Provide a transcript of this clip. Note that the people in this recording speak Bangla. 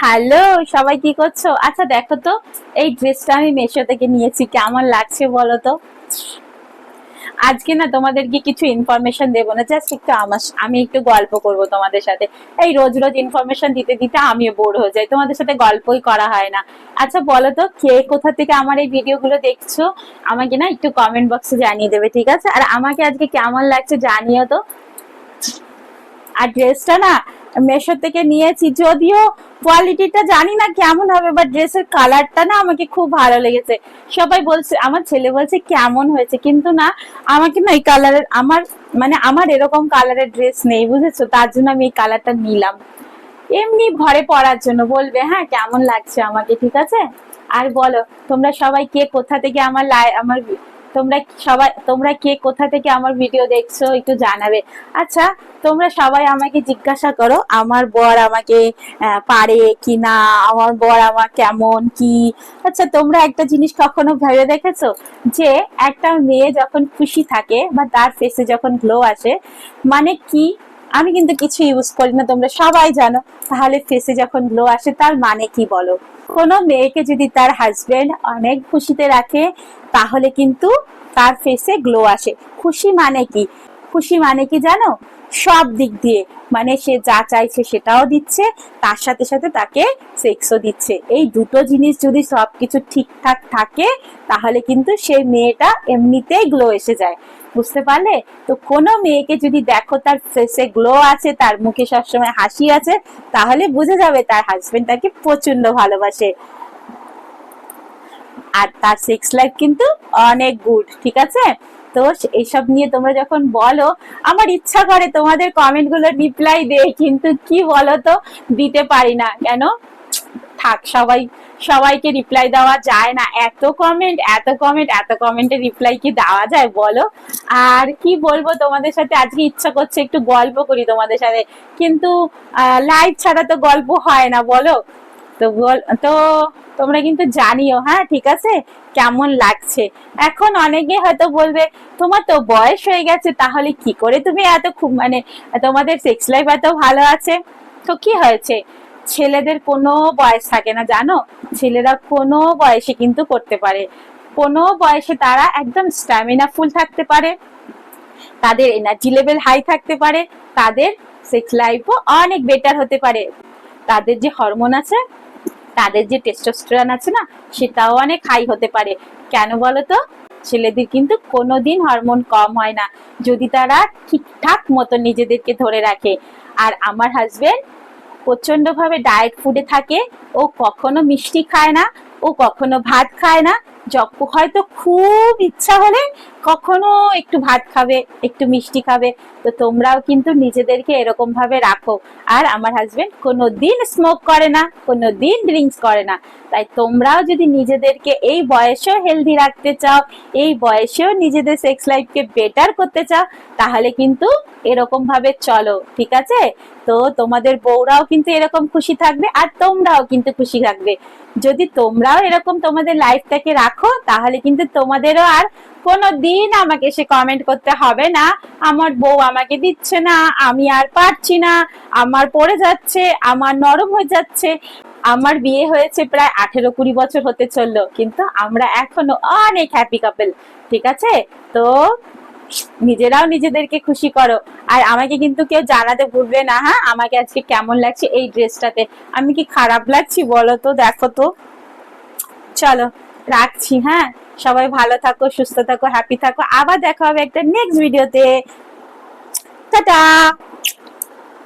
হ্যালো, সবাই কি করছো? আচ্ছা দেখো তো, এই ড্রেসটা আমি মেশো থেকে নিয়েছি, কেমন লাগছে বলো তো? আজকে না তোমাদেরকে কিছু ইনফরমেশন দেবো না, জাস্ট একটু আমি একটু গল্প করব তোমাদের সাথে। এই রোজ রোজ ইনফরমেশন দিতে দিতে আমিও বোর হয়ে যাই, তোমাদের সাথে গল্পই করা হয় না। আচ্ছা বলো তো, কে কোথা থেকে আমার এই ভিডিও গুলো দেখছো? আমাকে না একটু কমেন্ট বক্সে জানিয়ে দেবে, ঠিক আছে? আর আমাকে আজকে কেমন লাগছে জানিও তো। আর ড্রেসটা না মেশো থেকে নিয়েছি, যদিও কোয়ালিটিটা জানি না কেমন হবে, বাট ড্রেসের কালারটা না আমাকে খুব ভালো লেগেছে। সবাই বলছে, আমার ছেলে বলছে কেমন হয়েছে, কিন্তু না আমাকে না এই কালারের আমার এরকম কালারের ড্রেস নেই, বুঝেছো? তার জন্য আমি এই কালারটা নিলাম এমনি ঘরে পরার জন্য। বলবে হ্যাঁ কেমন লাগছে আমাকে, ঠিক আছে? আর বলো, তোমরা সবাই কে কোথা থেকে তোমরা কে কোথা থেকে আমার ভিডিও দেখছো একটু জানাবে। আচ্ছা, তোমরা সবাই আমাকে জিজ্ঞাসা করো আমার বর আমাকে পারে কি না, আমার বর আমার কেমন কি। আচ্ছা, তোমরা একটা জিনিস কখনো ভেবে দেখেছো যে একটা মেয়ে যখন খুশি থাকে বা তার ফেসে যখন গ্লো আসে, মানে কি? আমি কিন্তু কিছু ইউজ করি না, তোমরা সবাই জানো। তাহলে ফেসে যখন গ্লো আসে তার মানে কি বলো? কোনো মেয়েকে যদি তার হাজবেন্ড অনেক খুশিতে রাখে, তাহলে কিন্তু তার ফেসে গ্লো আসে। খুশি মানে কি? খুশি মানে কি জানো? সব দিক দিয়ে, মানে সে যা চাইছে সেটাও দিচ্ছে, তার সাথে সাথে তাকে সেক্সও দিচ্ছে। এই দুটো জিনিস যদি সবকিছু ঠিকঠাক থাকে, তাহলে কিন্তু সেই মেয়েটা এমনিতেই গ্লো এসে যায়। বুঝতে পারলে? তো কোনো মেয়েকে যদি দেখো তার ফেসে গ্লো আছে, তার মুখে সবসময় হাসি আছে, তাহলে বুঝে যাবে তার হাজবেন্ড তাকে প্রচন্ড ভালোবাসে। আর তার সেক্স লাইফ কিন্তু অনেক গুড, ঠিক আছে? তো এইসব নিয়ে তোমরা যখন বলো, আমার ইচ্ছা করে তোমাদের কমেন্ট গুলো রিপ্লাই দে, কিন্তু কি বলো তো, দিতে পারি না। কেন? থাক, সবাইকে রিপ্লাই দেওয়া যায় না। এত কমেন্টে রিপ্লাই কি দেওয়া যায় বলো? আর কি বলবো তোমাদের সাথে, আজকে ইচ্ছা করছে একটু গল্প করি তোমাদের সাথে, কিন্তু লাইভ ছাড়া তো গল্প হয় না, বলো? তো তোমরা কিন্তু জানিও, হ্যাঁ ঠিক আছে, কেমন লাগছে। এখন অনেকে হয়তো বলবে তোমার তো বয়স হয়ে গেছে, তাহলে কি করে তুমি এত খুব তোমাদের সেক্স লাইফ এত ভালো আছে? তো কি হয়েছে? ছেলেদের কোনো বয়স থাকে না, জানো? ছেলেরা কোনো বয়সে কিন্তু করতে পারে। কোনো বয়সে তারা একদম স্ট্যামিনা ফুল থাকতে পারে, তাদের এনার্জি লেভেল হাই থাকতে পারে, তাদের সেক্স লাইফও অনেক বেটার হতে পারে। তাদের যে হরমোন আছে, তাদের যে টেস্টোস্টেরন আছে না, সেটাও অনেক হাই হতে পারে। কেন বলো তো? ছেলেদের কিন্তু কোনোদিন হরমোন কম হয় না, যদি তারা ঠিকঠাক মতো নিজেদেরকে ধরে রাখে। আর আমার হাজবেন্ড প্রচন্ড ভাবে ডায়েট ফুডে থাকে। ও কখনো মিষ্টি খায় না, ও কখনো ভাত খায় না। হয়তো খুব ইচ্ছা হলে কখনো একটু ভাত খাবে, একটু মিষ্টি খাবে। তো তোমরাও কিন্তু নিজেদেরকে এরকম ভাবে রাখো। আর আমার হাজবেন্ড কোনোদিন স্মোক করে না, কোনোদিন ড্রিঙ্কস করে না। তাই তোমরাও যদি নিজেদেরকে এই বয়সেও হেলদি রাখতে চাও, এই বয়সেও নিজেদের সেক্স লাইফকে বেটার করতে চাও, তাহলে কিন্তু এরকম ভাবে চলো, ঠিক আছে? তো তোমাদের বউরাও কিন্তু এরকম খুশি থাকবে, আর তোমরাও কিন্তু খুশি থাকবে। যদি তোমরাও এরকম তোমাদের লাইফটাকে রাখো, তাহলে কিন্তু তোমাদেরও আর কোনো দিন আমাকে এসে কমেন্ট করতে হবে না আমার বউ আমাকে দিচ্ছে না, আমি আর পারছি না, আমার পড়ে যাচ্ছে, আমার নরম হয়ে যাচ্ছে। আমার বিয়ে হয়েছে প্রায় 18-20 বছর হতে চললো, কিন্তু আমরা এখনো অনেক হ্যাপি কাপল, ঠিক আছে? তো নিজেরাও নিজেদেরকে খুশি করো। আর আমাকে কিন্তু কেউ জানাতে ভুলবে না, হ্যাঁ, আমাকে আজকে কেমন লাগছে এই ড্রেসটাতে। আমি কি খারাপ লাগছি বলো তো? দেখো তো। চলো, রাখছি, হ্যাঁ। সবাই ভালো থাকো, সুস্থ থাকো, হ্যাপি থাকো। আবার দেখা হবে একটা নেক্সট ভিডিওতে। টাটা।